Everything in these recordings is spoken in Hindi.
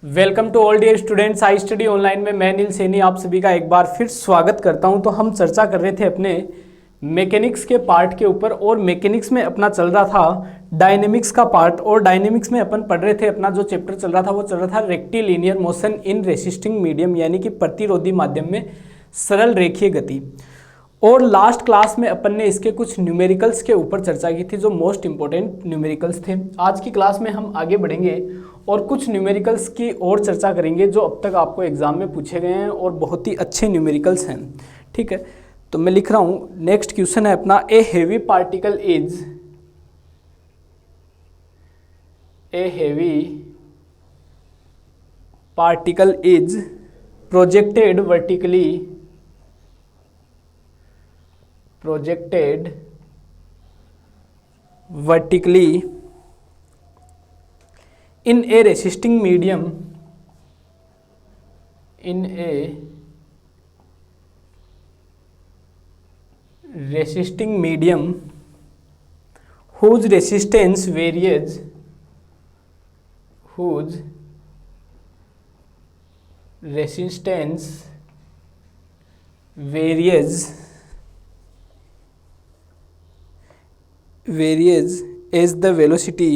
Welcome to all dear students. I study online में मैं नील सैनी आप सभी का एक बार फिर स्वागत करता हूं। तो हम चर्चा कर रहे थे अपने मैकेनिक्स के पार्ट के ऊपर और मैकेनिक्स में अपना चल रहा था डायनेमिक्स का पार्ट। और डायनेमिक्स में अपन पढ़ रहे थे, अपना जो चैप्टर चल रहा था वो चल रहा था rectilinear motion in resisting medium, यानी कि प्रतिरोधी माध्यम में सरल रेखीय गति। और लास्ट क्लास में अपन ने इसके कुछ न्यूमेरिकल्स के ऊपर चर्चा की थी जो मोस्ट इंपॉर्टेंट न्यूमेरिकल्स थे। आज की क्लास में हम आगे बढ़ेंगे और कुछ न्यूमेरिकल्स की और चर्चा करेंगे जो अब तक आपको एग्जाम में पूछे गए हैं और बहुत ही अच्छे न्यूमेरिकल्स हैं। ठीक है, तो मैं लिख रहा हूँ। नेक्स्ट क्वेश्चन है अपना, a heavy particle is projected vertically in a resisting medium whose resistance varies as the velocity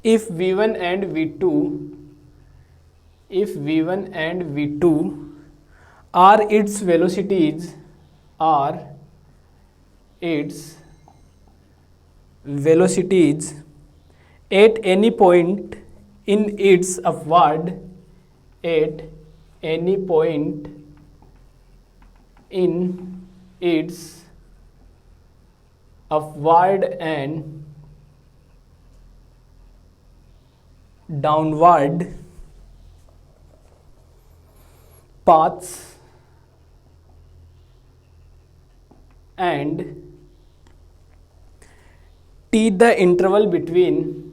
if v1 and v2 are its velocities at any point in its upward and downward paths, and t the interval between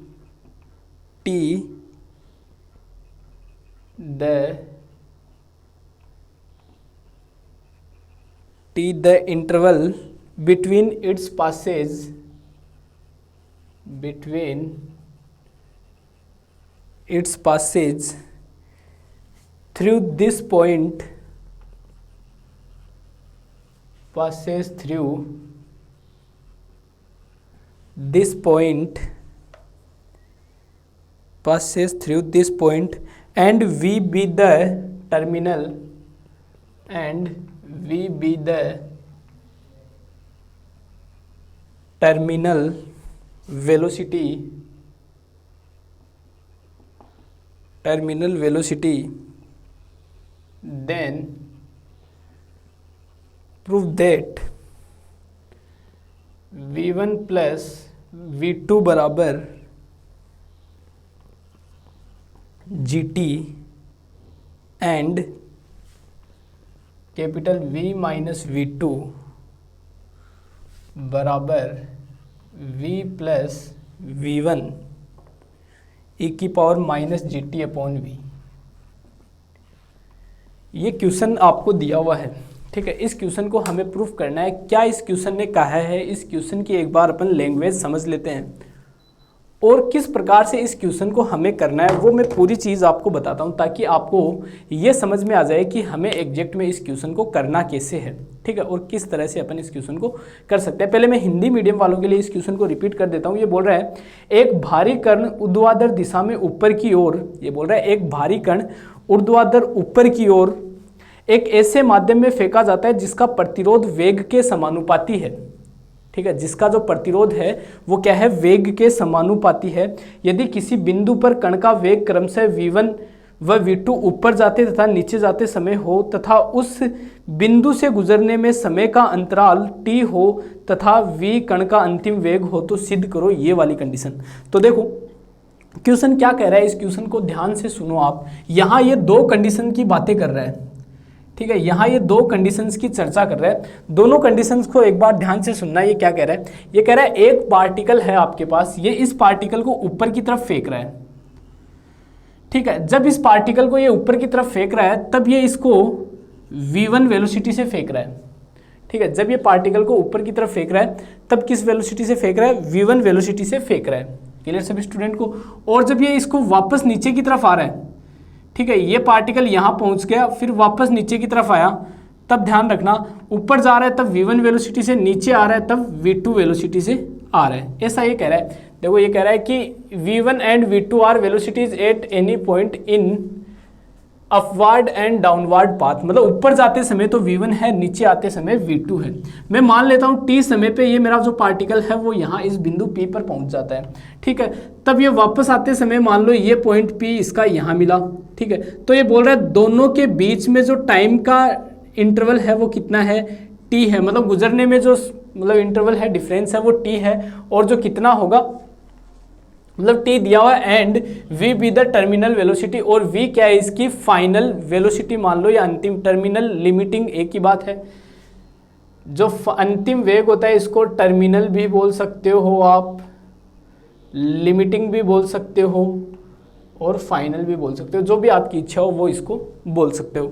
its passage through this point and V be the terminal velocity then prove that v1 plus v2 बराबर gt and capital V minus v2 बराबर v प्लस v1 e की power minus gt upon v। ये क्वेश्चन आपको दिया हुआ है। ठीक है, इस क्वेश्चन को हमें प्रूफ करना है। क्या इस क्वेश्चन ने कहा है, इस क्वेश्चन की एक बार अपन लैंग्वेज समझ लेते हैं और किस प्रकार से इस क्वेश्चन को हमें करना है वो मैं पूरी चीज़ आपको बताता हूं ताकि आपको ये समझ में आ जाए कि हमें एग्जैक्ट में इस क्वेश्चन को करना कैसे है। ठीक है, और किस तरह से अपन इस क्वेश्चन को कर सकते हैं। पहले मैं हिंदी मीडियम वालों के लिए इस क्वेश्चन को रिपीट कर देता हूँ। ये बोल रहा है एक भारी कण ऊर्ध्वाधर दिशा में ऊपर की ओर, ये बोल रहा है एक भारी कण ऊर्ध्वाधर ऊपर की ओर एक ऐसे माध्यम में फेंका जाता है जिसका प्रतिरोध वेग के समानुपाती है। ठीक है, जिसका जो प्रतिरोध है वो क्या है, वेग के समानुपाती है। यदि किसी बिंदु पर कण का वेग क्रमशः v1 व v2 ऊपर जाते तथा नीचे जाते समय हो तथा उस बिंदु से गुजरने में समय का अंतराल t हो तथा v कण का अंतिम वेग हो तो सिद्ध करो ये वाली कंडीशन। तो देखो क्वेश्चन क्या कह रहा है, इस क्वेश्चन को ध्यान से सुनो आप। यहाँ ये दो कंडीशन की बातें कर रहा है। ठीक है, यहाँ ये दो कंडीशंस की चर्चा कर रहा है। दोनों कंडीशंस को एक बार ध्यान से सुनना। ये क्या कह रहा है, ये कह रहा है एक पार्टिकल है आपके पास, ये इस पार्टिकल को ऊपर की तरफ फेंक रहा है। ठीक है, जब इस पार्टिकल को ये ऊपर की तरफ फेंक रहा है तब ये इसको v1 वेलोसिटी से फेंक रहा है। ठीक है, जब ये पार्टिकल को ऊपर की तरफ फेंक रहा है तब किस वेलोसिटी से फेंक रहा है, v1 वेलोसिटी से फेंक रहा है। क्लियर सभी स्टूडेंट को। और जब ये इसको वापस नीचे की तरफ आ रहा है, ठीक है, ये पार्टिकल यहाँ पहुँच गया फिर वापस नीचे की तरफ आया, तब ध्यान रखना ऊपर जा रहा है तब v1 वेलोसिटी से, नीचे आ रहा है तब v2 वेलोसिटी से आ रहा है। ऐसा ये कह रहा है। देखो ये कह रहा है कि v1 and v2 are velocities at any point in upward and downward path, मतलब ऊपर जाते समय तो v1 है, नीचे आते समय v2 है। मैं मान लेता हूँ t समय पे ये मेरा जो पार्टिकल है वो यहाँ इस बिंदु p पर पहुँच जाता है, ठीक है, तब ये वापस आते समय मान लो ये पॉइंट p इसका यहाँ मिला, ठीक है, तो ये बोल रहा है दोनों के बीच में जो टाइम का इंटरवल है वो कितना है, t है, मतलब गुजरने में जो मतलब इंटरवल है, डिफरेंस है वो t है, और जो कितना होगा मतलब t दिया हुआ है and v be the terminal velocity, और v क्या है इसकी फाइनल वेलोसिटी मान लो या अंतिम, टर्मिनल लिमिटिंग एक ही बात है। जो अंतिम वेग होता है इसको टर्मिनल भी बोल सकते हो आप, लिमिटिंग भी बोल सकते हो और फाइनल भी बोल सकते हो, जो भी आपकी इच्छा हो वो इसको बोल सकते हो।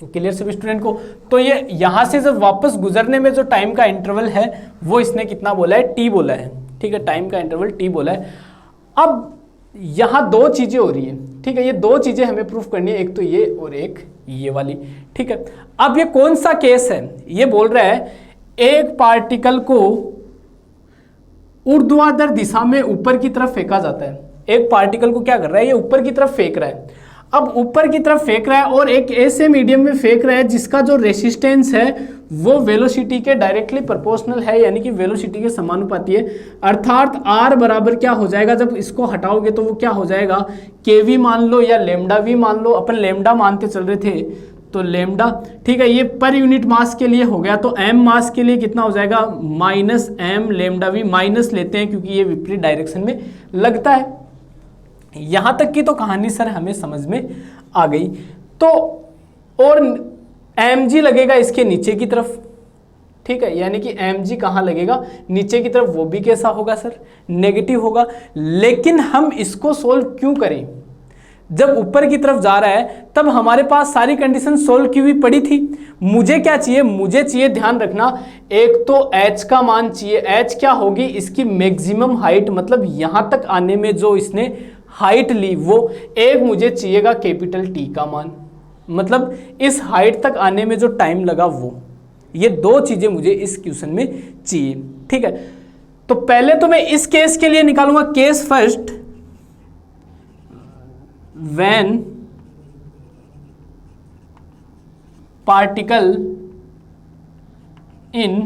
क्लियर सभी स्टूडेंट को। तो ये यहाँ से जब वापस गुजरने में जो टाइम का इंटरवल है वो इसने कितना बोला है, t बोला है, ठीक है, टाइम का इंटरवल t बोला है। अब यहाँ दो चीजें हो रही है, ठीक है, ये दो चीजें हमें प्रूफ करनी है, एक तो ये और एक ये वाली, ठीक है। अब ये कौन सा केस है, ये बोल रहा है एक पार्टिकल को ऊर्ध्वाधर दिशा में ऊपर की तरफ फेंका जाता है। एक पार्टिकल को क्या कर रहा है, ये ऊपर की तरफ फेंक रहा है। अब ऊपर की तरफ फेंक रहा है और एक ऐसे मीडियम में फेंक रहा है जिसका जो रेसिस्टेंस है वो वेलोसिटी के डायरेक्टली प्रोपोर्शनल है, यानी कि वेलोसिटी के समानुपाती है। अर्थात r बराबर क्या हो जाएगा, जब इसको हटाओगे तो वो क्या हो जाएगा, kv मान लो या लेमडा v मान लो, अपन लेमडा मानते चल रहे थे तो लेमडा, ठीक है, ये पर यूनिट मास के लिए हो गया, तो m मास के लिए कितना हो जाएगा minus m lambda v, minus लेते हैं क्योंकि ये विपरीत डायरेक्शन में लगता है। यहां तक की तो कहानी सर हमें समझ में आ गई। तो और mg लगेगा इसके नीचे की तरफ, ठीक है, यानी कि mg कहाँ लगेगा, नीचे की तरफ, वो भी कैसा होगा सर, नेगेटिव होगा। लेकिन हम इसको सोल्व क्यों करें, जब ऊपर की तरफ जा रहा है तब हमारे पास सारी कंडीशन सोल्व की हुई पड़ी थी। मुझे क्या चाहिए, मुझे चाहिए, ध्यान रखना, एक तो h का मान चाहिए, h क्या होगी इसकी मैक्सिमम हाइट, मतलब यहां तक आने में जो इसने हाइट ली वो, एक मुझे चाहिएगा कैपिटल T का मान, मतलब इस हाइट तक आने में जो टाइम लगा वो, ये दो चीजें मुझे इस क्वेश्चन में चाहिए, ठीक है। तो पहले तो मैं इस केस के लिए निकालूंगा case first, when particle in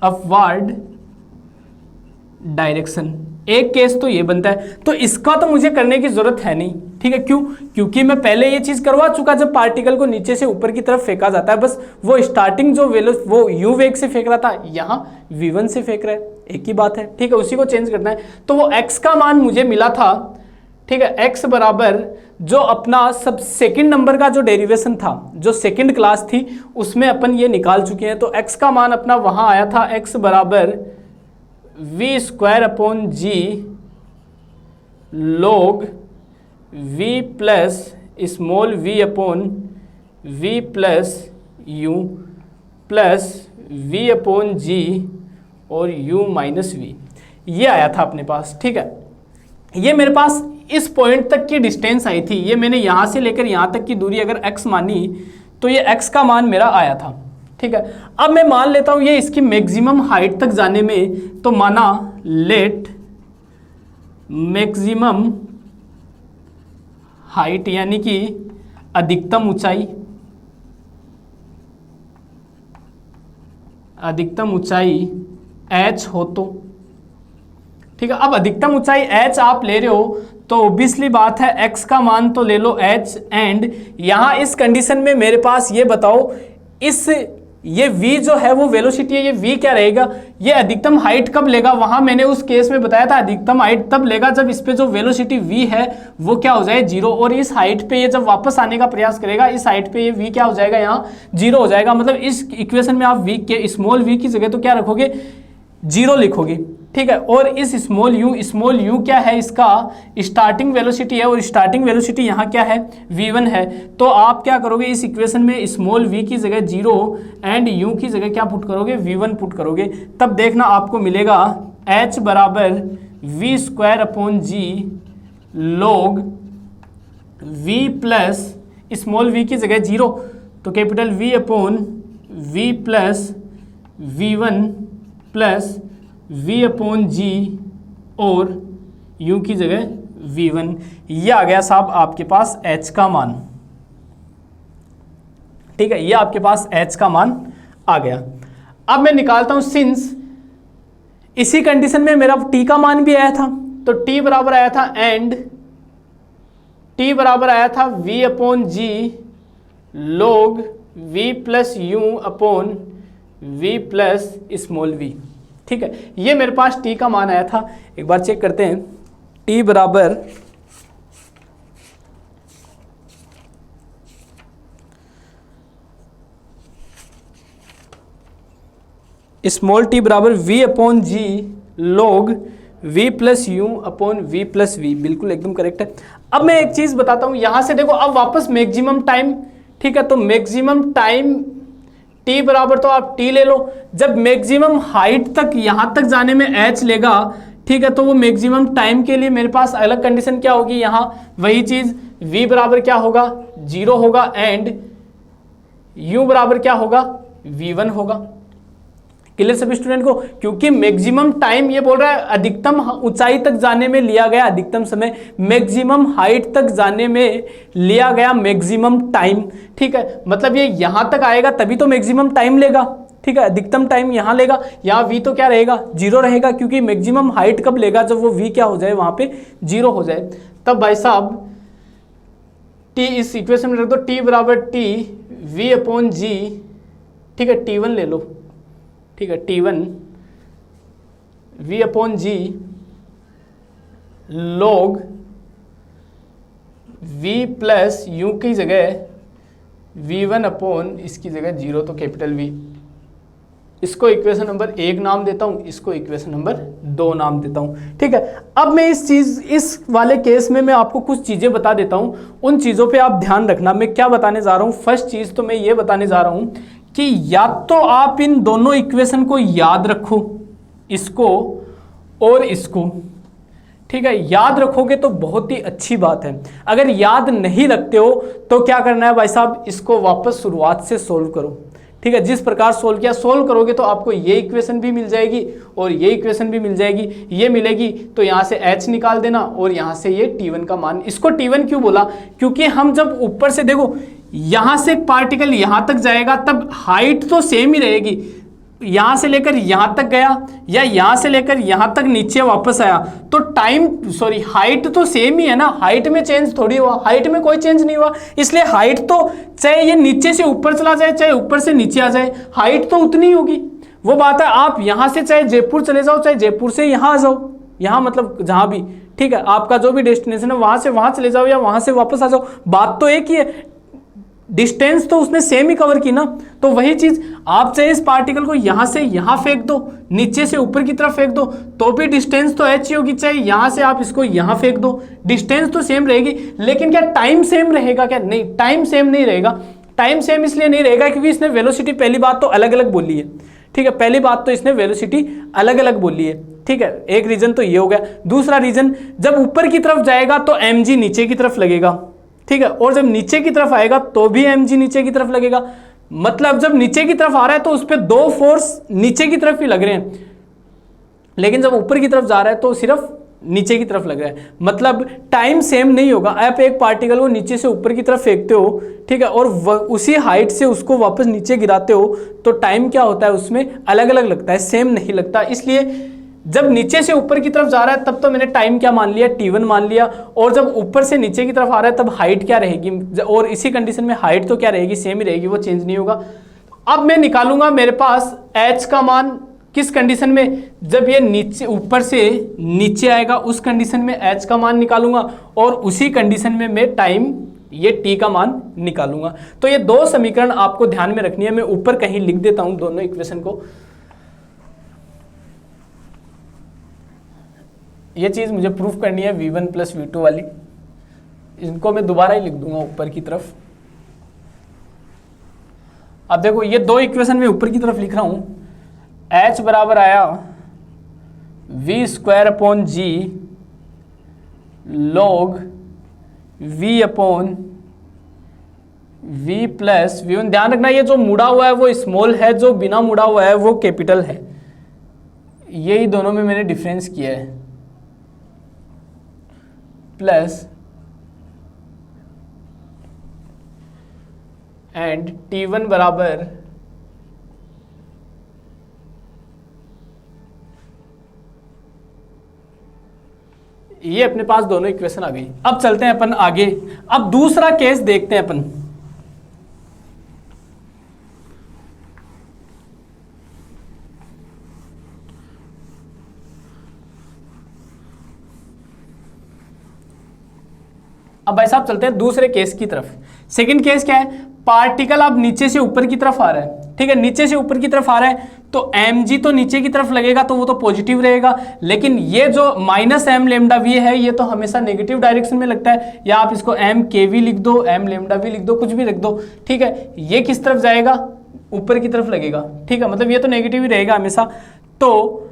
upward direction, एक केस तो ये बनता है। तो इसका तो मुझे करने की जरूरत है नहीं, ठीक है, क्यों, क्योंकि मैं पहले ये चीज करवा चुका, जब पार्टिकल को नीचे से ऊपर की तरफ फेंका जाता है, बस वो स्टार्टिंग जो वो u वेग से फेंक रहा था, यहाँ v1 से फेंक रहा है, एक ही बात है, ठीक है, उसी को चेंज करना है। तो वो x का मान मुझे मिला था, ठीक है, x बराबर जो अपना सब सेकंड नंबर का जो डेरिवेशन था, जो सेकंड क्लास थी उसमें अपन ये निकाल चुके हैं। तो x का मान अपना वहां आया था, x बराबर v square upon g log v plus small v upon v plus u plus v upon g और u माइनस v, ये आया था अपने पास, ठीक है। ये मेरे पास इस पॉइंट तक की डिस्टेंस आई थी, ये मैंने यहाँ से लेकर यहाँ तक की दूरी अगर x मानी तो ये x का मान मेरा आया था, ठीक है। अब मैं मान लेता हूँ ये इसकी मैक्सिमम हाइट तक जाने में, तो माना लेट मैक्सिमम हाइट यानी कि अधिकतम ऊंचाई, अधिकतम ऊंचाई h हो तो, ठीक है। अब अधिकतम ऊंचाई h आप ले रहे हो तो ऑब्वियसली बात है x का मान तो ले लो h, एंड यहाँ इस कंडीशन में मेरे पास ये बताओ, इस ये v जो है वो वेलोसिटी है, ये v क्या रहेगा, ये अधिकतम हाइट कब लेगा, वहां मैंने उस केस में बताया था अधिकतम हाइट तब लेगा जब इस पे जो वेलोसिटी v है वो क्या हो जाए, जीरो, और इस हाइट पे ये जब वापस आने का प्रयास करेगा इस हाइट पे ये v क्या हो जाएगा, यहाँ जीरो हो जाएगा। मतलब इस इक्वेशन में आप v के स्मॉल v की जगह तो क्या रखोगे, 0 लिखोगे, ठीक है। और इस स्मॉल यू क्या है, इसका स्टार्टिंग वेलोसिटी है, और स्टार्टिंग वेलोसिटी यहाँ क्या है, v1 है। तो आप क्या करोगे, इस इक्वेशन में स्मॉल v की जगह 0 एंड u की जगह क्या पुट करोगे, v1 पुट करोगे। तब देखना आपको मिलेगा h बराबर v² g log v plus small v की जगह 0, तो capital v plus v1 plus v/g और u की जगह v1। ये आ गया साहब आपके पास h का मान, ठीक है। ये आपके पास h का मान आ गया। अब मैं निकालता हूं, सिंस इसी कंडीशन में मेरा t का मान भी आया था, तो t बराबर आया था एंड t बराबर आया था v/g log v plus u upon v plus small v, ठीक है। ये मेरे पास t का मान आया था। एक बार चेक करते हैं, t बराबर स्मॉल t बराबर v/g log v plus you upon v plus v, बिल्कुल एकदम करेक्ट है। अब मैं एक चीज बताता हूं, यहां से देखो, अब वापस मैक्सिमम टाइम, ठीक है। तो मैक्सिमम टाइम t बराबर, तो आप t ले लो, जब मैक्सिमम हाइट तक यहां तक जाने में h लेगा, ठीक है, तो वो मैक्सिमम टाइम के लिए मेरे पास अलग कंडीशन क्या होगी, यहां वही चीज v बराबर क्या होगा, 0 होगा एंड u बराबर क्या होगा, v1 होगा। क्लियर सभी स्टूडेंट को, क्योंकि मैक्सिमम टाइम ये बोल रहा है अधिकतम ऊंचाई तक जाने में लिया गया अधिकतम समय, मैक्सिमम हाइट तक जाने में लिया गया मैक्सिमम टाइम, ठीक है। मतलब ये यहां तक आएगा तभी तो मैक्सिमम टाइम लेगा, ठीक है। अधिकतम टाइम यहां लेगा, यहाँ v तो क्या रहेगा, 0 रहेगा, क्योंकि मैक्सिमम हाइट कब लेगा, जब वो v क्या हो जाए, वहां पे 0 हो जाए। तब भाई साहब t इस इक्वेशन में रख दो, t बराबर t v/g, ठीक है, t1 ले लो, ठीक है, t1 v/g log v plus u की जगह v1 अपॉन इसकी जगह 0, तो कैपिटल V। इसको इक्वेशन नंबर 1 नाम देता हूं, इसको इक्वेशन नंबर 2 नाम देता हूं, ठीक है। अब मैं इस वाले केस में मैं आपको कुछ चीजें बता देता हूं, उन चीजों पे आप ध्यान रखना। मैं क्या बताने जा रहा हूं, फर्स्ट चीज तो मैं ये बताने जा रहा हूं कि या तो आप इन दोनों इक्वेशन को याद रखो, इसको और इसको, ठीक है। याद रखोगे तो बहुत ही अच्छी बात है। अगर याद नहीं रखते हो तो क्या करना है भाई साहब, इसको वापस शुरुआत से सोल्व करो, ठीक है। जिस प्रकार सोल्व किया, सोल्व करोगे तो आपको ये इक्वेशन भी मिल जाएगी और ये इक्वेशन भी मिल जाएगी, ये मिलेगी तो यहाँ से h निकाल देना और यहाँ से ये t1 का मान। इसको t1 क्यों बोला, क्योंकि हम जब ऊपर से देखो यहाँ से पार्टिकल यहाँ तक जाएगा तब हाइट तो सेम ही रहेगी, यहाँ से लेकर यहाँ तक गया या यहाँ से लेकर यहाँ तक नीचे वापस आया तो हाइट तो सेम ही है ना, हाइट में चेंज थोड़ी हुआ, हाइट में कोई चेंज नहीं हुआ। इसलिए हाइट तो चाहे ये नीचे से ऊपर चला जाए चाहे ऊपर से नीचे आ जाए, हाइट तो उतनी ही होगी। वो बात है, आप यहाँ से चाहे जयपुर चले जाओ चाहे जयपुर से यहाँ आ जाओ, यहाँ मतलब जहाँ भी, ठीक है, आपका जो भी डेस्टिनेशन है वहाँ से वहाँ चले जाओ या वहाँ से वापस आ जाओ, बात तो एक ही है, डिस्टेंस तो उसने सेम ही कवर की ना। तो वही चीज आप चाहे इस पार्टिकल को यहां से यहां फेंक दो, नीचे से ऊपर की तरफ फेंक दो तो भी डिस्टेंस तो h ही होगी, चाहे यहां से आप इसको यहां फेंक दो डिस्टेंस तो सेम रहेगी। लेकिन क्या टाइम सेम रहेगा क्या, नहीं, टाइम सेम नहीं रहेगा। टाइम सेम इसलिए नहीं रहेगा क्योंकि इसने वेलोसिटी पहली बात तो अलग अलग बोली है, ठीक है, पहली बात तो इसने वेलोसिटी अलग अलग बोली है, ठीक है। एक रीजन तो ये हो गया। दूसरा रीजन, जब ऊपर की तरफ जाएगा तो mg नीचे की तरफ लगेगा, ठीक है, और जब नीचे की तरफ आएगा तो भी mg नीचे की तरफ लगेगा। मतलब जब नीचे की तरफ आ रहा है तो उस पर 2 फोर्स नीचे की तरफ ही लग रहे हैं, लेकिन जब ऊपर की तरफ जा रहा है तो सिर्फ नीचे की तरफ लग रहा है। मतलब टाइम सेम नहीं होगा। आप एक पार्टिकल को नीचे से ऊपर की तरफ फेंकते हो, ठीक है, और उसी हाइट से उसको वापस नीचे गिराते हो तो टाइम क्या होता है उसमें अलग अलग लगता है, सेम नहीं लगता। इसलिए जब नीचे से ऊपर की तरफ जा रहा है तब तो मैंने टाइम क्या मान लिया, t1 मान लिया, और जब ऊपर से नीचे की तरफ आ रहा है तब हाइट क्या रहेगी, और इसी कंडीशन में हाइट तो क्या रहेगी, सेम ही रहेगी, वो चेंज नहीं होगा। अब मैं निकालूंगा मेरे पास h का मान किस कंडीशन में, जब ये नीचे ऊपर से नीचे आएगा उस कंडीशन में h का मान निकालूंगा, और उसी कंडीशन में मैं टाइम ये t का मान निकालूंगा। तो ये 2 समीकरण आपको ध्यान में रखनी है। मैं ऊपर कहीं लिख देता हूं दोनों इक्वेशन को। ये चीज़ मुझे प्रूफ करनी है v1 प्लस v2 वाली। इनको मैं दोबारा ही लिख दूंगा ऊपर की तरफ। अब देखो ये दो इक्वेशन में ऊपर की तरफ लिख रहा हूँ। h बराबर आया v square upon g log v upon v plus v1। ध्यान रखना ये जो मुड़ा हुआ है वो स्मॉल है, जो बिना मुड़ा हुआ है वो कैपिटल है। यही दोनों में मैंने डिफरेंस किया है। प्लस एंड t1 बराबर ये अपने पास दोनों इक्वेशन आ गई। अब चलते हैं अपन आगे। अब दूसरा केस देखते हैं अपन। अब भाई साहब चलते हैं दूसरे केस की तरफ। सेकंड केस क्या है? पार्टिकल अब नीचे से ऊपर की तरफ आ रहा है, ठीक है, नीचे से ऊपर की तरफ आ रहा है तो mg तो नीचे की तरफ लगेगा तो वो तो पॉजिटिव रहेगा, लेकिन ये जो माइनस एम लेमडा वी है ये तो हमेशा नेगेटिव डायरेक्शन में लगता है। या आप इसको एम के वी लिख दो, एम लेमडा वी लिख दो, कुछ भी लिख दो, ठीक है। ये किस तरफ जाएगा? ऊपर की तरफ लगेगा, ठीक है, मतलब ये तो नेगेटिव ही रहेगा हमेशा। तो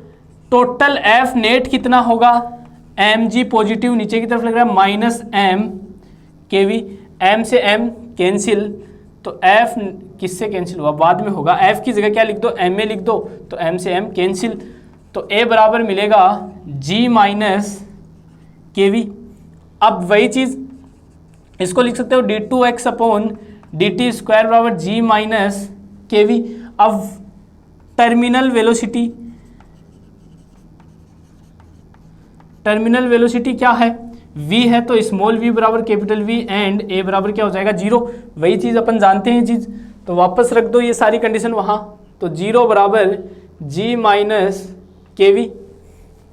टोटल एफ नेट कितना होगा? एम जी पॉजिटिव नीचे की तरफ लग रहा है, माइनस एम के वी, एम से एम कैंसिल, तो एफ किससे कैंसिल हुआ? बाद में होगा। एफ की जगह क्या लिख दो? एम ए लिख दो, तो एम से एम कैंसिल, तो ए बराबर मिलेगा जी माइनस के वी। अब वही चीज़ इसको लिख सकते हो d two x upon d t square बराबर जी माइनस के वी। अब टर्मिनल वेलोसिटी क्या है? v है तो स्मॉल v बराबर कैपिटल V एंड a बराबर क्या हो जाएगा? 0। वही चीज़ अपन जानते हैं चीज़, तो वापस रख दो ये सारी कंडीशन वहाँ। तो 0 बराबर g माइनस के वी।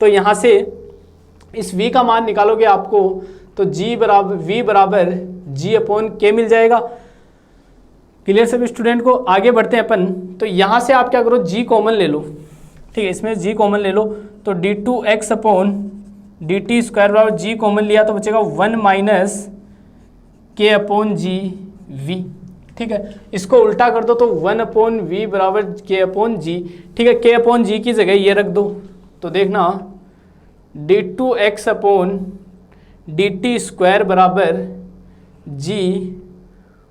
तो यहाँ से इस v का मान निकालोगे आपको तो v बराबर g अपॉन के मिल जाएगा। क्लियर सभी स्टूडेंट को? आगे बढ़ते हैं अपन। तो यहाँ से आप क्या करो? g कॉमन ले लो, ठीक है, इसमें g कॉमन ले लो, तो d two x upon d t square बराबर जी कॉमन लिया तो बचेगा 1 माइनस के अपॉन जी वी, ठीक है। इसको उल्टा कर दो तो 1 अपॉन वी बराबर के अपॉन जी, ठीक है। के अपॉन जी की जगह ये रख दो, तो देखना d two x upon d t square बराबर g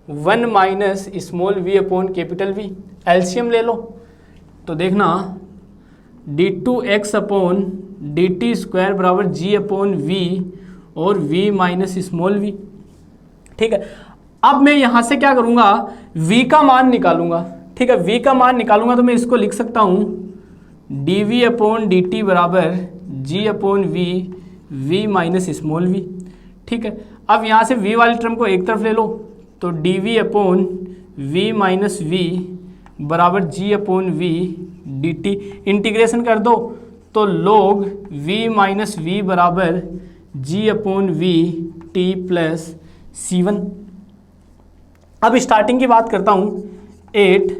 1 minus small v upon capital v. LCM ले लो तो देखना d two x upon d t square बराबर जी अपॉन वी और v माइनस स्मॉल वी, ठीक है। अब मैं यहाँ से क्या करूँगा? v का मान निकालूंगा, ठीक है। v का मान निकालूंगा तो मैं इसको लिख सकता हूँ d v upon d t बराबर g upon v minus small v, ठीक है। अब यहाँ से v वाली टर्म को एक तरफ ले लो तो d v upon v minus v बराबर g upon v d t. Integration कर दो तो log v माइनस वी बराबर g upon v t plus C1। अब स्टार्टिंग की बात करता हूँ, 8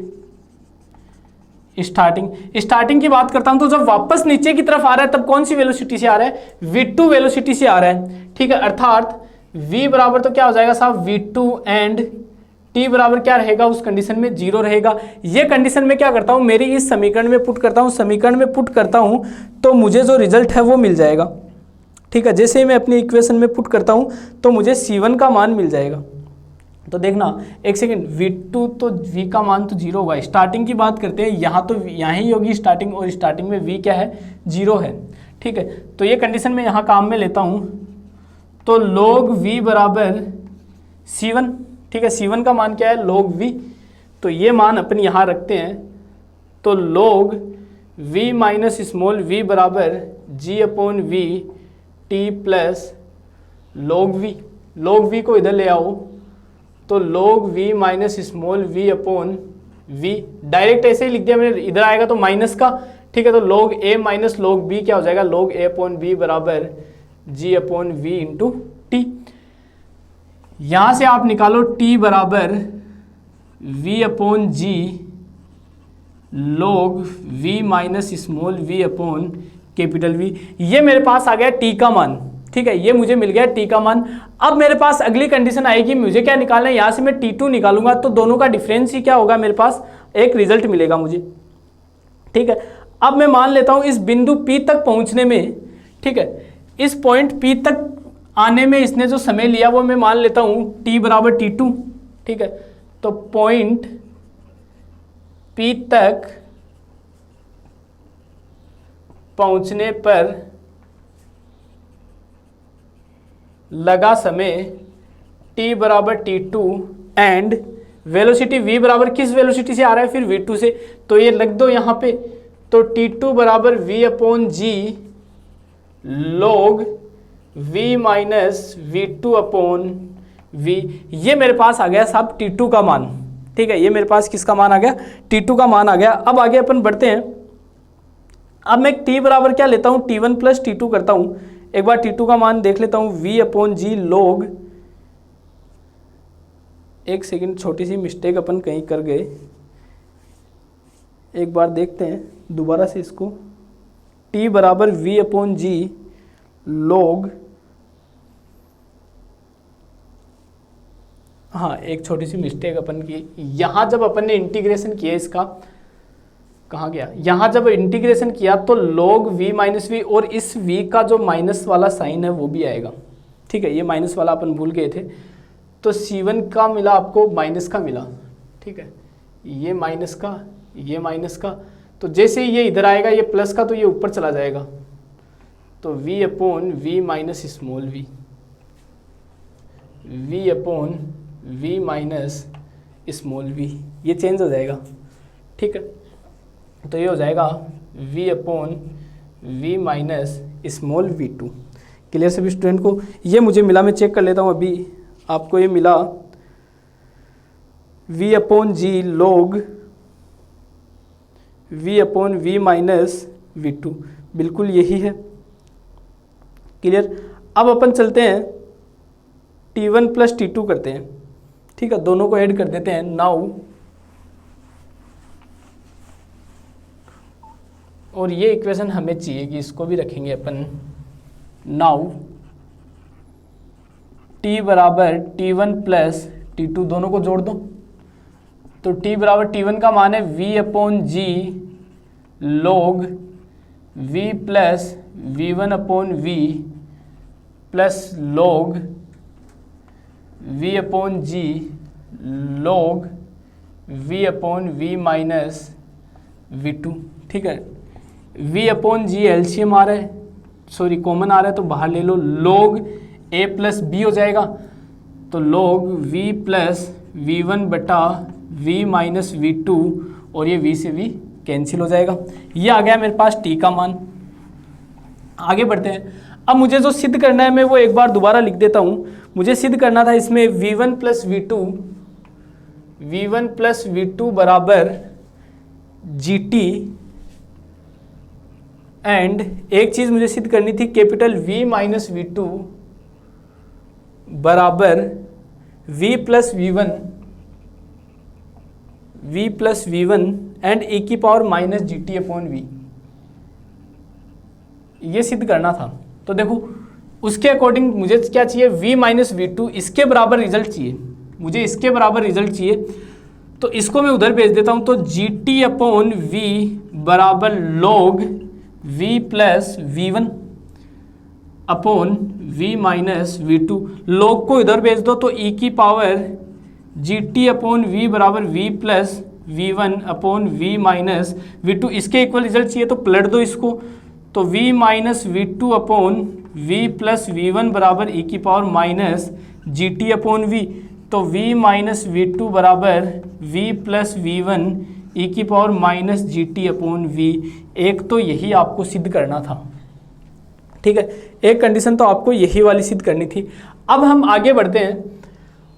स्टार्टिंग की बात करता हूँ। तो जब वापस नीचे की तरफ आ रहा है तब कौन सी वेलोसिटी से आ रहा है? v2 वेलोसिटी से आ रहा है, ठीक है। अर्थात v बराबर तो क्या हो जाएगा साहब? v2 एंड t बराबर क्या रहेगा? उस कंडीशन में 0 रहेगा। ये कंडीशन में क्या करता हूँ? मेरी इस समीकरण में पुट करता हूँ, तो मुझे जो रिजल्ट है वो मिल जाएगा, ठीक है। जैसे ही मैं अपनी इक्वेशन में पुट करता हूँ तो मुझे C1 का मान मिल जाएगा। तो देखना एक सेकेंड, v2 तो v का मान तो 0 होगा। स्टार्टिंग की बात करते हैं, यहाँ तो यहाँ ही होगी स्टार्टिंग, और स्टार्टिंग में v क्या है? 0 है, ठीक है। तो ये कंडीशन में यहाँ काम में लेता हूँ तो log v बराबर C1, ठीक है। C1 का मान क्या है? log v। तो ये मान अपन यहाँ रखते हैं, तो log v minus small v बराबर g upon v t plus log v को इधर ले आओ तो log v minus small v upon v, direct ऐसे ही लिख दिया मैंने, इधर आएगा तो माइनस का, ठीक है। तो log a minus log b क्या हो जाएगा? log a अपॉन b बराबर g upon v into T. यहाँ से आप निकालो t बराबर v upon g log v minus small v upon capital we. ये मेरे पास आ गया टी का मान, ठीक है, ये मुझे मिल गया टी का मान। अब मेरे पास अगली कंडीशन आएगी, मुझे क्या निकालना है, यहाँ से मैं T2 निकालूंगा तो दोनों का डिफरेंस ही क्या होगा, मेरे पास एक रिजल्ट मिलेगा मुझे, ठीक है। अब मैं मान लेता हूँ इस बिंदु P तक पहुँचने में, ठीक है, इस पॉइंट P तक आने में इसने जो समय लिया वो मैं मान लेता हूँ T बराबर T2, ठीक है। तो पॉइंट P तक पहुँचने पर लगा समय T बराबर T2 एंड वेलोसिटी V बराबर किस वेलोसिटी से आ रहा है, फिर V2 से, तो ये लग दो यहाँ पे। तो T2 बराबर V upon g log V minus V2 upon V। ये मेरे पास आ गया साहब T2 का मान, ठीक है, ये मेरे पास किसका मान आ गया, T2 का मान आ गया। अब आगे अपन बढ़ते हैं। अब मैं T बराबर क्या लेता हूँ, T1 प्लस T2 करता हूँ। एक बार T2 का मान देख लेता हूँ, V अपॉन जी log, एक सेकंड, छोटी सी मिस्टेक अपन कहीं कर गए, एक बार देखते हैं दोबारा से इसको। T बराबर V अपॉन जी log, हाँ एक छोटी सी मिस्टेक अपन की, यहाँ जब अपन ने इंटीग्रेशन किया इसका, कहाँ गया, यहाँ जब इंटीग्रेशन किया तो log v माइनस वी, और इस v का जो माइनस वाला साइन है वो भी आएगा, ठीक है, ये माइनस वाला अपन भूल गए थे। तो C1 का मिला आपको माइनस का मिला, ठीक है, ये माइनस का, ये माइनस का, तो जैसे ये इधर आएगा ये प्लस का तो ये ऊपर चला जाएगा, तो v upon v minus small v, v upon v minus small v, ये चेंज हो जाएगा, ठीक है। तो ये हो जाएगा v upon v minus small v2। Clear सभी स्टूडेंट को, ये मुझे मिला, मैं चेक कर लेता हूँ अभी, आपको ये मिला v upon g log v upon v minus v2, बिल्कुल यही है। क्लियर। अब अपन चलते हैं T1 प्लस T2 करते हैं, ठीक है, दोनों को ऐड कर देते हैं। नाउ, और ये इक्वेशन हमें चाहिए कि इसको भी रखेंगे अपन। नाउ T बराबर T1 प्लस T2, दोनों को जोड़ दो, तो T बराबर T1 का मान है V upon g log V plus V1 upon V plus log V upon g log V upon V minus V2, ठीक है। V अपॉन जी एलसीएम आ रहा है, सॉरी कॉमन आ रहा है तो बाहर ले लो, log A प्लस B हो जाएगा, तो log V प्लस V1 बटा V माइनस V2, और ये V से V कैंसिल हो जाएगा। ये आ गया मेरे पास T का मान। आगे बढ़ते हैं। अब मुझे जो सिद्ध करना है मैं वो एक बार दोबारा लिख देता हूँ। मुझे सिद्ध करना था इसमें V1 प्लस V2 बराबर GT, एंड एक चीज़ मुझे सिद्ध करनी थी, कैपिटल V माइनस V2 बराबर V plus V1 and e की power minus GT upon V, ये सिद्ध करना था। तो देखो उसके अकॉर्डिंग मुझे क्या चाहिए, V माइनस V2, इसके बराबर रिजल्ट चाहिए मुझे, इसके बराबर रिजल्ट चाहिए, तो इसको मैं उधर भेज देता हूँ। तो GT अपॉन V बराबर log V plus V1 upon V minus V2, log को इधर भेज दो तो e की पावर GT अपॉन V बराबर V plus V1 upon V minus V2, इसके इक्वल रिजल्ट चाहिए तो पलट दो इसको, तो V minus V2 upon V plus V1 बराबर e की power minus GT upon V, तो V माइनस V2 बराबर V प्लस V1 e की power minus GT upon V। एक तो यही आपको सिद्ध करना था, ठीक है, एक कंडीशन तो आपको यही वाली सिद्ध करनी थी। अब हम आगे बढ़ते हैं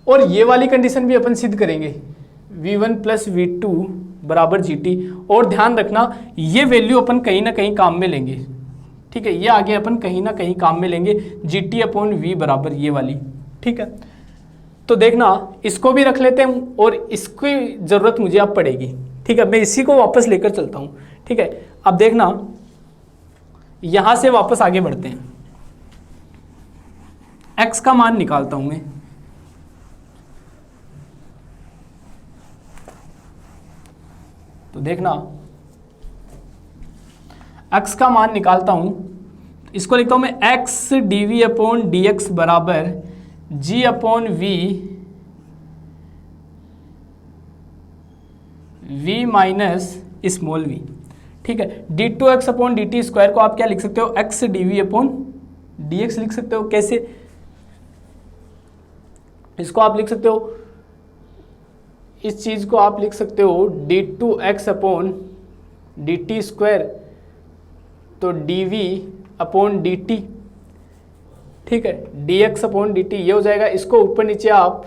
और ये वाली कंडीशन भी अपन सिद्ध करेंगे, V1 प्लस V2 बराबर GT, और ध्यान रखना ये वैल्यू अपन कहीं ना कहीं काम में लेंगे, ठीक है, ये आगे अपन कहीं ना कहीं काम में लेंगे, GT अपॉन V बराबर ये वाली, ठीक है। तो देखना इसको भी रख लेते हैं और इसकी ज़रूरत मुझे अब पड़ेगी, ठीक है, मैं इसी को वापस लेकर चलता हूँ, ठीक है। अब देखना यहां से वापस आगे बढ़ते हैं, x का मान निकालता हूं मैं। तो देखना x का मान निकालता हूं, इसको लिखता हूं मैं x dv अपॉन dx बराबर g upon v minus small v। ठीक है, d2x अपॉन dt स्क्वायर को आप क्या लिख सकते हो, x dv अपॉन dx लिख सकते हो। कैसे, इसको आप लिख सकते हो, इस चीज को आप लिख सकते हो d2x अपॉन dt स्क्वायर, तो dv अपॉन dt, ठीक है, dx अपॉन dt ये हो जाएगा। इसको ऊपर नीचे आप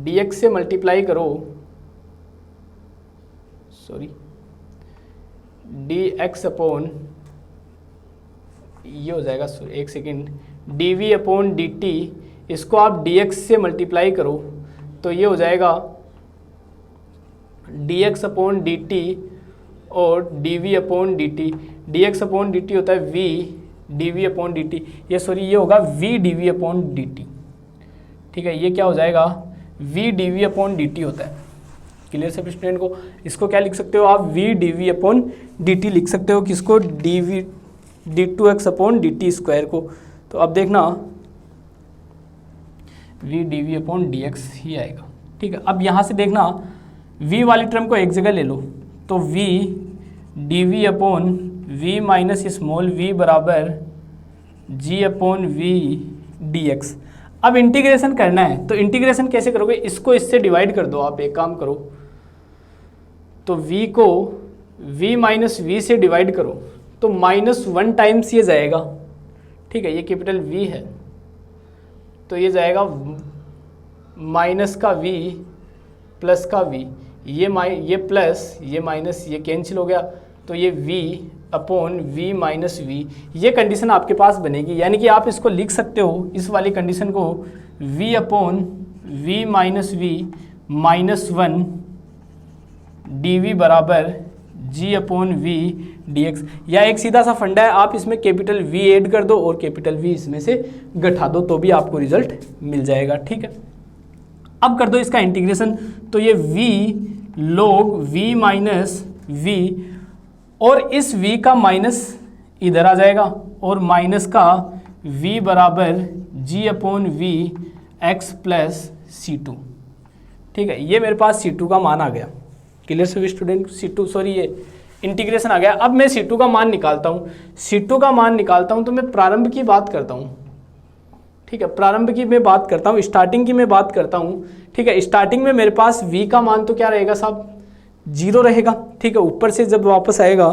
dx से मल्टीप्लाई करो, सॉरी dx अपॉन, ये हो जाएगा, एक सेकेंड, dv अपॉन dt, इसको आप dx से मल्टीप्लाई करो तो ये हो जाएगा dx अपॉन dt और dv upon dt। dx upon dt होता है v dv अपॉन dt, ये सॉरी ये होगा v dv अपॉन dt। ठीक है, ये क्या हो जाएगा, v dv अपॉन dt होता है। क्लियर सभी स्टूडेंट को, इसको क्या लिख सकते हो आप, v dv अपॉन dt लिख सकते हो, किसको, dv d2x upon dt square को। तो अब देखना v dv अपॉन dx ही आएगा। ठीक है, अब यहाँ से देखना v वाली टर्म को एक जगह ले लो, तो v dv upon v minus small v बराबर g अपॉन v dx। अब इंटीग्रेशन करना है, तो इंटीग्रेशन कैसे करोगे, इसको इससे डिवाइड कर दो आप, एक काम करो, तो v को v माइनस वी से डिवाइड करो तो -1 टाइम्स ये जाएगा। ठीक है, ये कैपिटल V है तो ये जाएगा माइनस का v प्लस का v, ये प्लस ये माइनस ये कैंसिल हो गया, तो ये v upon v minus v. ये कंडीशन आपके पास बनेगी, यानी कि आप इसको लिख सकते हो, इस वाली कंडीशन को v upon v minus v minus 1 dv बराबर g अपॉन v dx। या एक सीधा सा फंडा है, आप इसमें कैपिटल V ऐड कर दो और कैपिटल V इसमें से घटा दो तो भी आपको रिजल्ट मिल जाएगा। ठीक है, अब कर दो इसका इंटीग्रेशन, तो ये v log v minus v, और इस v का माइनस इधर आ जाएगा और माइनस का v बराबर g upon v x plus C2। ठीक है, ये मेरे पास C2 का मान आ गया। क्लियर सभी स्टूडेंट, C2 सॉरी ये इंटीग्रेशन आ गया। अब मैं C2 का मान निकालता हूँ, C2 का मान निकालता हूँ तो मैं प्रारंभ की बात करता हूँ। ठीक है, प्रारंभ की मैं बात करता हूँ, स्टार्टिंग की मैं बात करता हूँ। ठीक है, स्टार्टिंग में मेरे पास v का मान तो क्या रहेगा साहब, 0 रहेगा। ठीक है, ऊपर से जब वापस आएगा,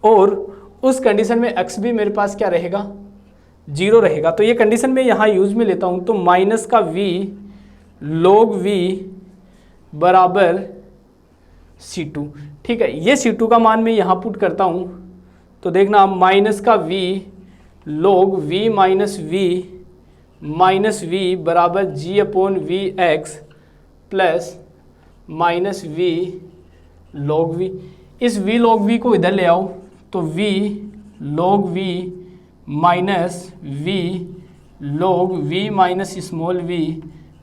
और उस कंडीशन में x भी मेरे पास क्या रहेगा, 0 रहेगा। तो ये कंडीशन मैं यहाँ यूज में लेता हूँ, तो माइनस का v log v बराबर C2। ठीक है, ये C2 का मान मैं यहाँ पुट करता हूँ, तो देखना माइनस का v log v minus v बराबर g upon v x plus minus v log v। इस v log v को इधर ले आओ, तो v log v minus v log v minus small v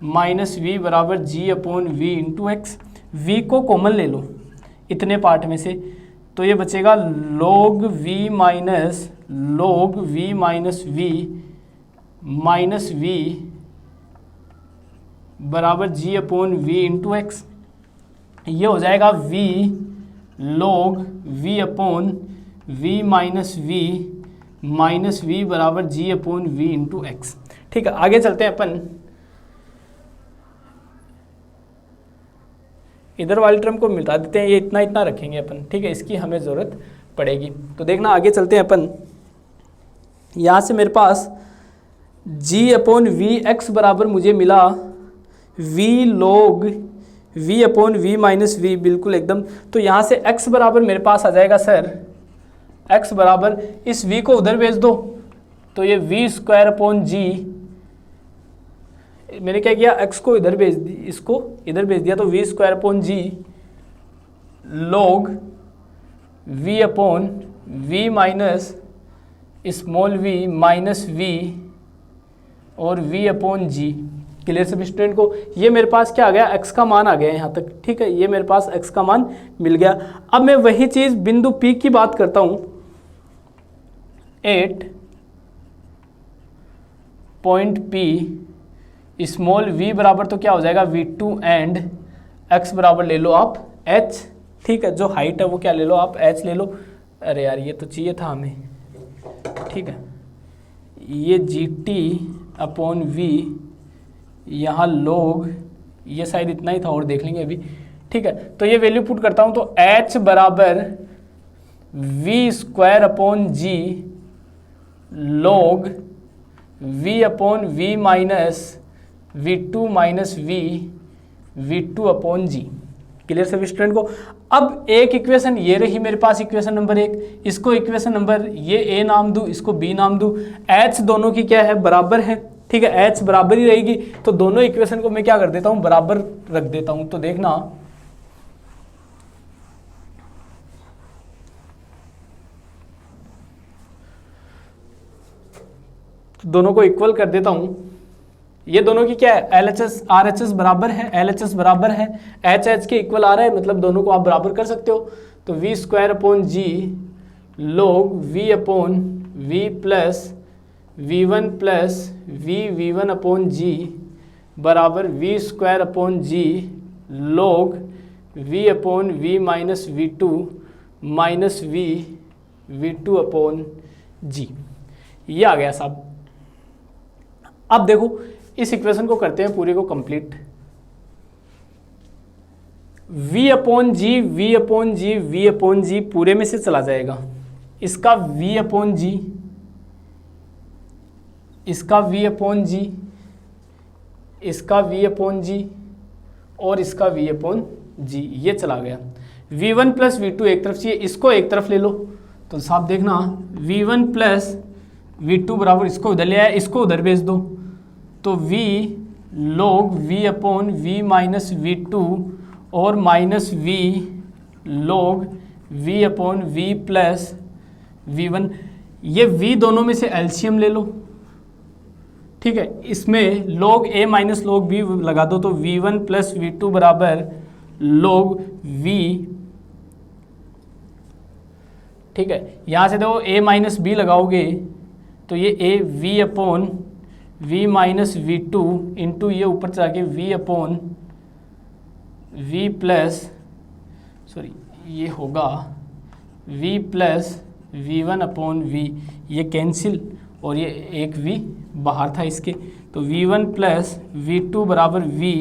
minus v बराबर g upon v into x. v को कॉमन ले लो इतने पार्ट में से, तो ये बचेगा log v minus v minus v बराबर g upon v into x. ये हो जाएगा v log v upon v minus v बराबर g upon v into x. ठीक है, आगे चलते हैं अपन, इधर वाली टर्म को मिटा देते हैं, ये इतना इतना रखेंगे अपन। ठीक है, इसकी हमें ज़रूरत पड़ेगी। तो देखना आगे चलते हैं अपन, यहाँ से मेरे पास g अपॉन वी एक्स बराबर मुझे मिला v log v upon v minus v, बिल्कुल एकदम। तो यहाँ से x बराबर मेरे पास आ जाएगा सर, x बराबर इस v को उधर भेज दो तो ये v स्क्वायर अपॉन g, मैंने क्या किया, x को इधर भेज दी, इसको इधर भेज दिया, तो v square upon g log v upon v minus small v minus v और v अपॉन g। क्लियर सभी स्टूडेंट को? ये मेरे पास क्या आ गया, x का मान आ गया यहाँ तक। ठीक है, ये मेरे पास x का मान मिल गया। अब मैं वही चीज़ बिंदु P की बात करता हूँ, at point P small v बराबर तो क्या हो जाएगा v2 एंड x बराबर ले लो आप h। ठीक है, जो हाइट है वो क्या ले लो आप h ले लो। अरे यार ये तो चाहिए था हमें। ठीक है, ये gt अपॉन v, यहाँ log, ये शायद इतना ही था और देख लेंगे अभी। ठीक है, तो ये वैल्यू पुट करता हूँ तो h बराबर v square upon g log v upon v minus v2 minus v2 upon g। Clear सभी स्टूडेंट को? अब एक इक्वेशन ये रही मेरे पास, इक्वेशन नंबर 1, इसको इक्वेशन नंबर ये a नाम दूं, इसको b नाम दूं, h दोनों की क्या है, बराबर है। ठीक है, h बराबर ही रहेगी, तो दोनों इक्वेशन को मैं क्या कर देता हूं, बराबर रख देता हूं। तो देखना, तो दोनों को इक्वल कर देता हूं। ये दोनों की क्या है, LHS RHS बराबर है, LHS बराबर है, HH के इक्वल आ रहा है, मतलब दोनों को आप बराबर कर सकते हो। तो v square upon g log v upon v plus v1 plus v1 upon g बराबर v square upon g log v upon v minus v2 minus v2 upon g। ये आ गया साहब। अब देखो इस इक्वेशन को करते हैं पूरे को कंप्लीट। v अपॉन जी, v अपॉन जी, v अपॉन जी पूरे में से चला जाएगा। इसका v अपॉन जी, इसका v अपॉन जी, इसका v अपॉन जी और इसका v अपॉन जी, ये चला गया। v1 प्लस v2 एक तरफ चाहिए, इसको एक तरफ ले लो। तो साहब देखना, v1 प्लस v2 बराबर, इसको उधर ले आया, इसको उधर भेज दो। तो v log v upon v minus v2 और minus v log v upon v plus v1। ये v दोनों में से एलसीएम ले लो। ठीक है, इसमें log a minus log b लगा दो, तो v1 प्लस v2 बराबर log v। ठीक है, यहाँ से देखो a माइनस b लगाओगे तो ये a v upon v minus v2 into ये ऊपर जाके v upon v plus, sorry ये होगा v plus v1 upon v, ये कैंसिल और ये एक v बाहर था इसके। तो v1 प्लस v2 बराबर v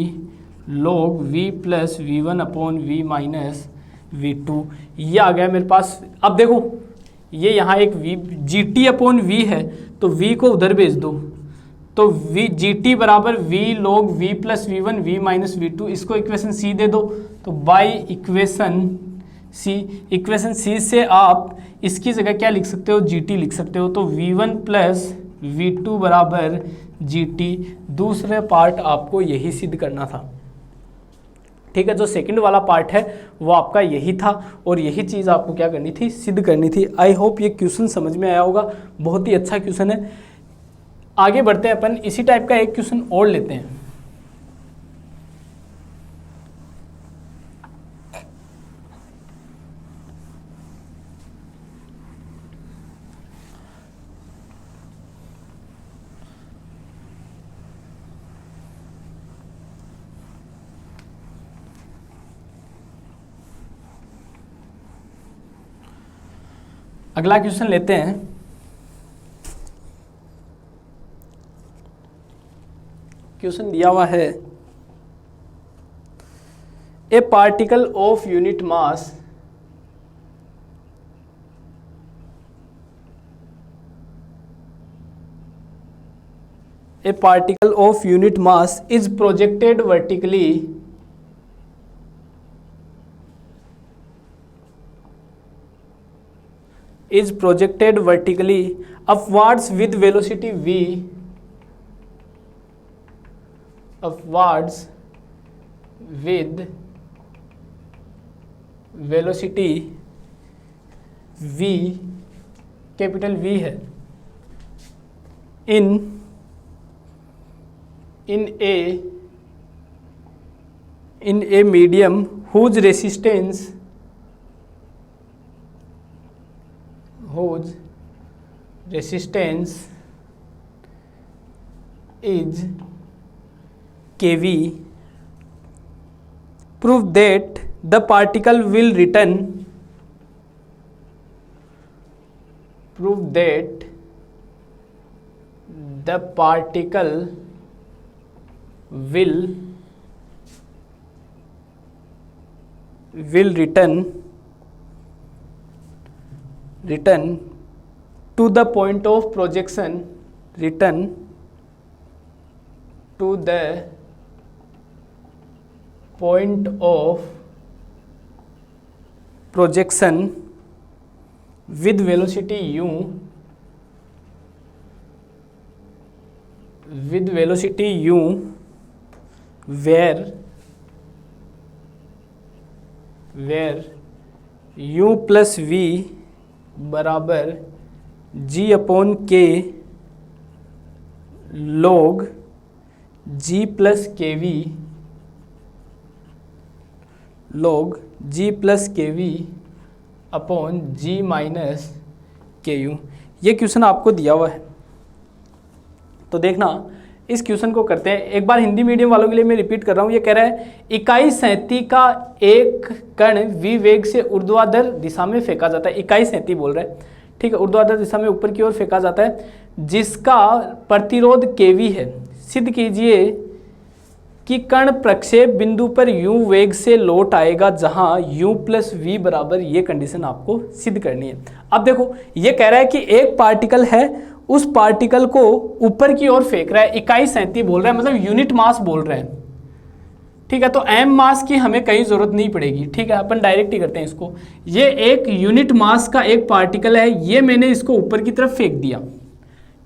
log v plus v1 upon v minus v2, ये आ गया मेरे पास। अब देखो ये यहाँ एक v gt अपॉन v है, तो v को उधर भेज दो। तो v gt बराबर v log v plus v1 v minus v2, इसको इक्वेशन c दे दो। तो by equation c, equation c से आप इसकी जगह क्या लिख सकते हो, gt लिख सकते हो। तो v1 प्लस v2 बराबर gt। दूसरे पार्ट आपको यही सिद्ध करना था। ठीक है, जो सेकंड वाला पार्ट है वो आपका यही था और यही चीज़ आपको क्या करनी थी, सिद्ध करनी थी। आई होप ये क्वेश्चन समझ में आया होगा, बहुत ही अच्छा क्वेश्चन है। आगे बढ़ते हैं अपन, इसी टाइप का एक क्वेश्चन और लेते हैं। अगला क्वेश्चन लेते हैं। क्वेश्चन दिया हुआ है, ए particle of unit mass a particle of unit mass is projected vertically upwards with velocity v, upwards with velocity V, capital V है, in a medium whose resistance is kV, prove that the particle will return return to the point of projection, with velocity u, where u plus v बराबर g upon k log g plus kv upon g minus ku। ये क्वेश्चन आपको दिया हुआ है, तो देखना इस क्वेश्चन को करते हैं। एक बार हिंदी मीडियम वालों के लिए मैं रिपीट कर रहा हूँ। ये कह रहा है इकाई सैंती का एक कण v वेग से ऊर्ध्वाधर दिशा में फेंका जाता है। इकाई सैंती बोल रहा है, ठीक है, ऊर्ध्वाधर दिशा में ऊपर की ओर फेंका जाता है, जिसका प्रतिरोध kv है। सिद्ध कीजिए कि कण प्रक्षेप बिंदु पर u वेग से लौट आएगा जहां u प्लस वी बराबर, ये कंडीशन आपको सिद्ध करनी है। अब देखो ये कह रहा है कि एक पार्टिकल है, उस पार्टिकल को ऊपर की ओर फेंक रहा है, इकाई सैंती बोल रहा है, मतलब यूनिट मास बोल रहे हैं, ठीक है। तो एम मास की हमें कहीं जरूरत नहीं पड़ेगी, ठीक है, अपन डायरेक्ट ही करते हैं इसको। ये एक यूनिट मास का एक पार्टिकल है, ये मैंने इसको ऊपर की तरफ फेंक दिया,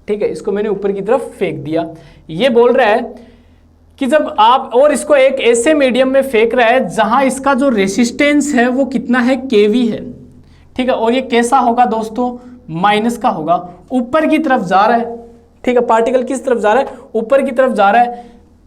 ठीक है, इसको मैंने ऊपर की तरफ फेंक दिया। ये बोल रहा है कि जब आप और इसको एक ऐसे मीडियम में फेंक रहा है जहां इसका जो रेसिस्टेंस है वो कितना है, केवी है, ठीक है, और ये कैसा होगा दोस्तों, माइनस का होगा, ऊपर की तरफ जा रहा है, ठीक है, पार्टिकल किस तरफ जा रहा है, ऊपर की तरफ जा रहा है,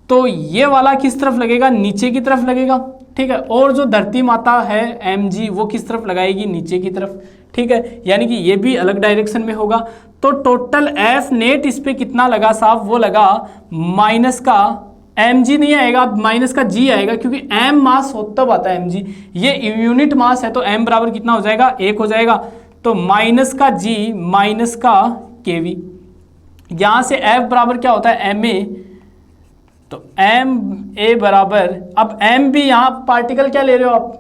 तो ये वाला किस तरफ लगेगा, नीचे की तरफ लगेगा, ठीक है, और जो धरती माता है mg वो किस तरफ लगाएगी, नीचे की तरफ, ठीक है, यानी कि ये भी अलग डायरेक्शन में होगा। तो टोटल एफ नेट इस पे कितना लगा साहब, वो लगा माइनस का mg नहीं आएगा, माइनस का g आएगा, क्योंकि m मास हो तब आता है mg, ये यूनिट मास है, तो m बराबर कितना हो जाएगा, 1 हो जाएगा। तो माइनस का g माइनस का kv, यहां से f बराबर क्या होता है, ma, तो ma बराबर, अब m भी यहाँ पार्टिकल क्या ले रहे हो आप,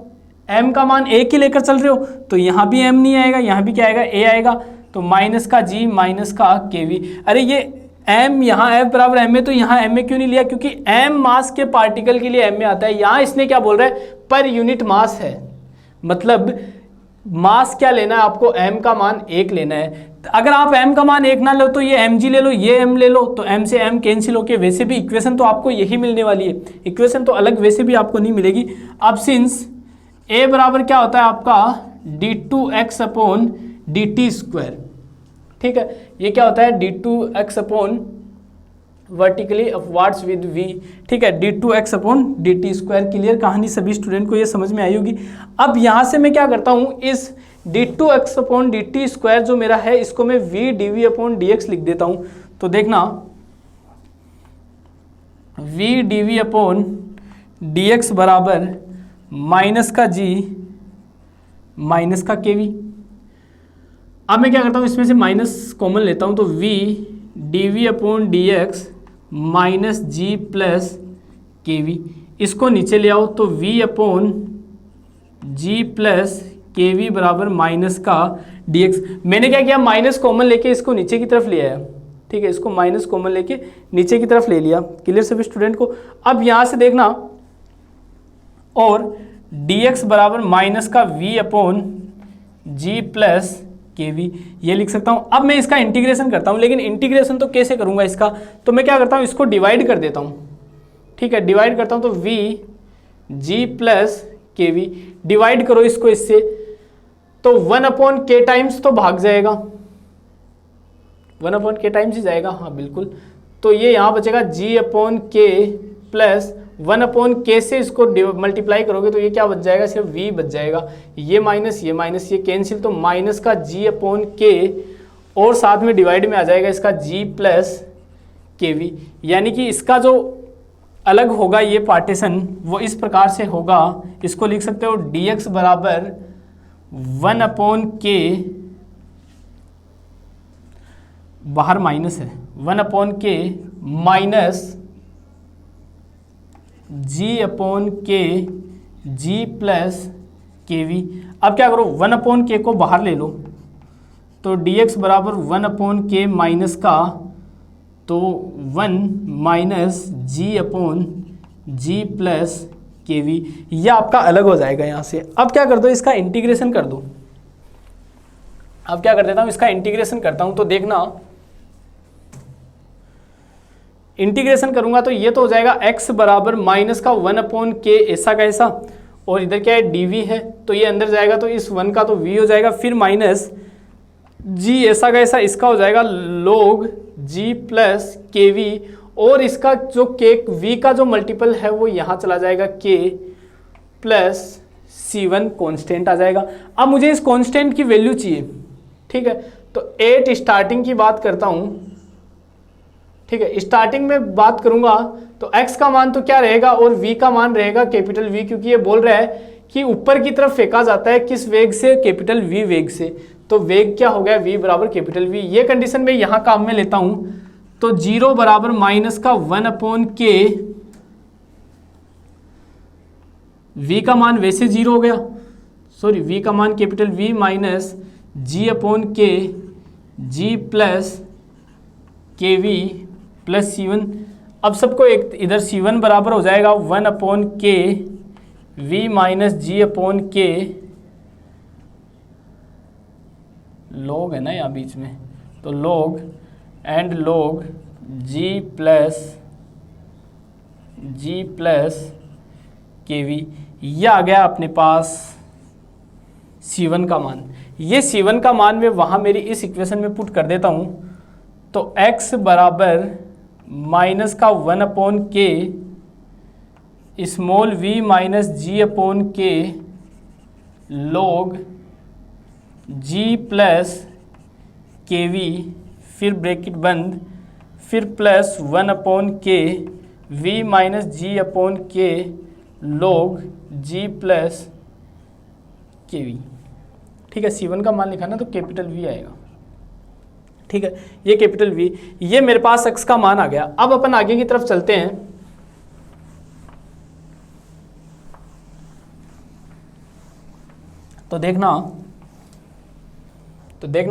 m का मान 1 ही लेकर चल रहे हो, तो यहाँ भी m नहीं आएगा, यहाँ भी क्या आएगा, a आएगा, तो माइनस का g माइनस का kv। अरे ये m यहाँ f बराबर m है, तो यहाँ m क्यों नहीं लिया, क्योंकि m मास के पार्टिकल के लिए m आता है। यहाँ इसने क्या बोल रहा है, पर यूनिट मास है, मतलब मास क्या लेना है आपको, m का मान 1 लेना है। अगर आप m का मान 1 ना लो तो ये mg ले लो, ये m ले लो, तो m से m कैंसिल होके वैसे भी इक्वेशन तो आपको यही मिलने वाली है, इक्वेशन तो अलग वैसे भी आपको नहीं मिलेगी। अब सिंस a बराबर क्या होता है आपका, d2x अपॉन dt स्क्वायर, ठीक है, ये क्या होता है, d2x upon vertically upwards with v, ठीक है, d2x upon dt square. Clear कहानी सभी स्टूडेंट को ये समझ में आई होगी। अब यहाँ से मैं क्या करता हूँ, इस d2x अपॉन dt स्क्वायर जो मेरा है इसको मैं v dv अपॉन dx लिख देता हूँ। तो देखना v dv अपॉन dx बराबर माइनस का g माइनस का kv। अब मैं क्या करता हूँ, इसमें से माइनस कॉमन लेता हूँ, तो v dv upon dx minus g plus k v, इसको नीचे ले आओ, तो v upon g plus k v बराबर माइनस का dx। मैंने क्या किया, माइनस कॉमन लेके इसको नीचे की तरफ ले आया, ठीक है, इसको माइनस कॉमन लेके नीचे की तरफ ले लिया। क्लियर सभी स्टूडेंट को। अब यहाँ से देखना, और dx बराबर माइनस का v upon g plus k we, ये लिख सकता हूँ। अब मैं इसका इंटीग्रेशन करता हूँ, लेकिन इंटीग्रेशन तो कैसे करूँगा इसका, तो मैं क्या करता हूँ, इसको डिवाइड कर देता हूँ, ठीक है, डिवाइड करता हूँ, तो v ji plus k we, divide करो इसको इससे, तो 1/k टाइम्स तो भाग जाएगा, 1/k टाइम्स ही जाएगा, हाँ बिल्कुल। तो ये यहाँ बचेगा g/k प्लस 1/k से इसको मल्टीप्लाई करोगे तो ये क्या बच जाएगा, सिर्फ v बच जाएगा। ये माइनस ये कैंसिल, तो माइनस का g/k और साथ में डिवाइड में आ जाएगा इसका g प्लस kv। यानी कि इसका जो अलग होगा ये पार्टीशन वो इस प्रकार से होगा, इसको लिख सकते हो dx बराबर 1/k, बाहर माइनस है, 1/k minus g/k g plus kv। अब क्या करो, 1/k को बाहर ले लो, तो dx बराबर 1/k माइनस का, तो 1 माइनस g/g प्लस kv, यह आपका अलग हो जाएगा यहाँ से। अब क्या कर दो, इसका इंटीग्रेशन कर दो। अब क्या कर देता हूँ, इसका इंटीग्रेशन करता हूँ, तो देखना इंटीग्रेशन करूंगा तो ये तो हो जाएगा x बराबर माइनस का 1/k ऐसा का ऐसा, और इधर क्या है dv है, तो ये अंदर जाएगा तो इस 1 का तो v हो जाएगा, फिर माइनस g ऐसा का ऐसा, इसका हो जाएगा log g प्लस kv, और इसका जो k v का जो मल्टीपल है वो यहाँ चला जाएगा k प्लस c1 कांस्टेंट आ जाएगा। अब मुझे इस कांस्टेंट की वैल्यू चाहिए, ठीक है, तो 8 स्टार्टिंग की बात करता हूँ, ठीक है, स्टार्टिंग में बात करूंगा तो x का मान तो क्या रहेगा और v का मान रहेगा कैपिटल V, क्योंकि ये बोल रहा है कि ऊपर की तरफ फेंका जाता है किस वेग से, कैपिटल V वेग से, तो वेग क्या हो गया, v बराबर कैपिटल V। ये कंडीशन में यहाँ काम में लेता हूँ, तो 0 बराबर माइनस का 1/k, v का मान वैसे 0 हो गया, सॉरी v का मान capital V minus g/k g plus kv plus c1। अब सबको एक इधर c1 बराबर हो जाएगा 1/k v minus g/k, log है ना यहाँ बीच में, तो log and log g plus kv। यह आ गया अपने पास c1 का मान। ये c1 का मान मैं वहाँ मेरी इस इक्वेशन में पुट कर देता हूँ, तो x बराबर माइनस का 1/k small v minus g/k log g plus kv, फिर ब्रैकेट बंद, फिर plus 1/k v minus g/k log g plus kv। ठीक है, c1 का मान लिखा ना तो कैपिटल V आएगा, ठीक है, ये कैपिटल V, ये मेरे पास x का मान आ गया। अब अपन आगे की तरफ चलते हैं, तो देखना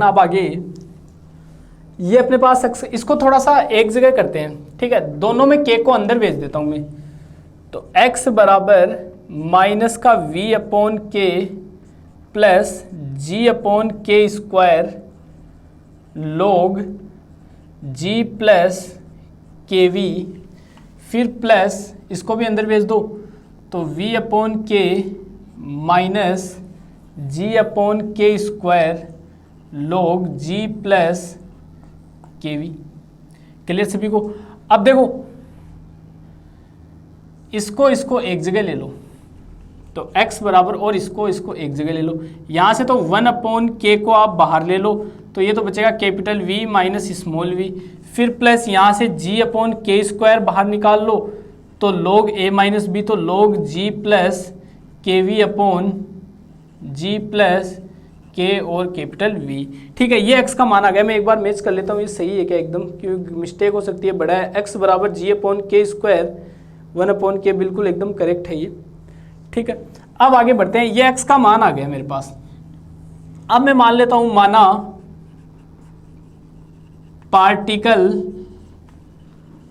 आप आगे, ये अपने पास x, इसको थोड़ा सा एक जगह करते हैं, ठीक है, दोनों में k को अंदर भेज देता हूं मैं, तो x बराबर माइनस का v/k plus g/k square log g plus kv, फिर प्लस इसको भी अंदर भेज दो, तो v/k minus g/k square log g plus kv। Clear सभी को? अब देखो इसको एक जगह ले लो, तो x बराबर, और इसको एक जगह ले लो, यहाँ से तो 1/k को आप बाहर ले लो, तो ये तो बचेगा capital V minus small v, फिर प्लस यहाँ से g/k स्क्वायर बाहर निकाल लो, तो log a माइनस b, तो log g plus kv/g plus k और कैपिटल V। ठीक है, ये x का मान आ गया। मैं एक बार मैच कर लेता हूँ ये सही है क्या एकदम, क्योंकि मिस्टेक हो सकती है, बड़ा है। x बराबर g/k स्क्वायर 1/k, बिल्कुल एकदम करेक्ट है ये। ठीक है, अब आगे बढ़ते हैं। ये x का मान आ गया मेरे पास। अब मैं मान लेता हूं, माना पार्टिकल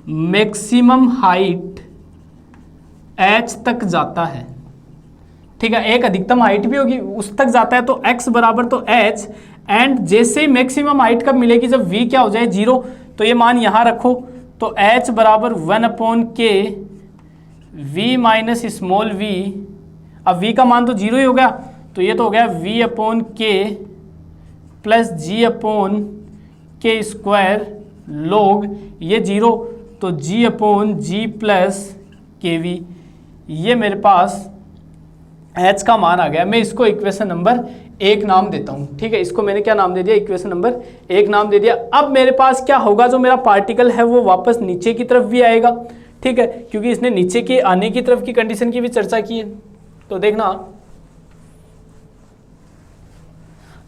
मैक्सिमम हाइट h तक जाता है। ठीक है, एक अधिकतम हाइट भी होगी, उस तक जाता है, तो x बराबर तो h, एंड जैसे मैक्सिमम हाइट कब मिलेगी, जब v क्या हो जाए 0, तो ये मान यहां रखो, तो h बराबर 1/k v minus small v। अब v का मान तो 0 ही हो गया, तो ये तो हो गया v अपॉन के प्लस जी अपॉन के स्क्वायर log ये 0, तो g upon g plus k we, ये मेरे पास h का मान आ गया। मैं इसको इक्वेशन नंबर 1 नाम देता हूँ, ठीक है। इसको मैंने क्या नाम दे दिया, इक्वेशन नंबर 1 नाम दे दिया। अब मेरे पास क्या होगा, जो मेरा पार्टिकल है वो वापस नीचे की तरफ भी आएगा, ठीक है, क्योंकि इसने नीचे के आने की तरफ की कंडीशन की भी चर्चा की है। तो देखना,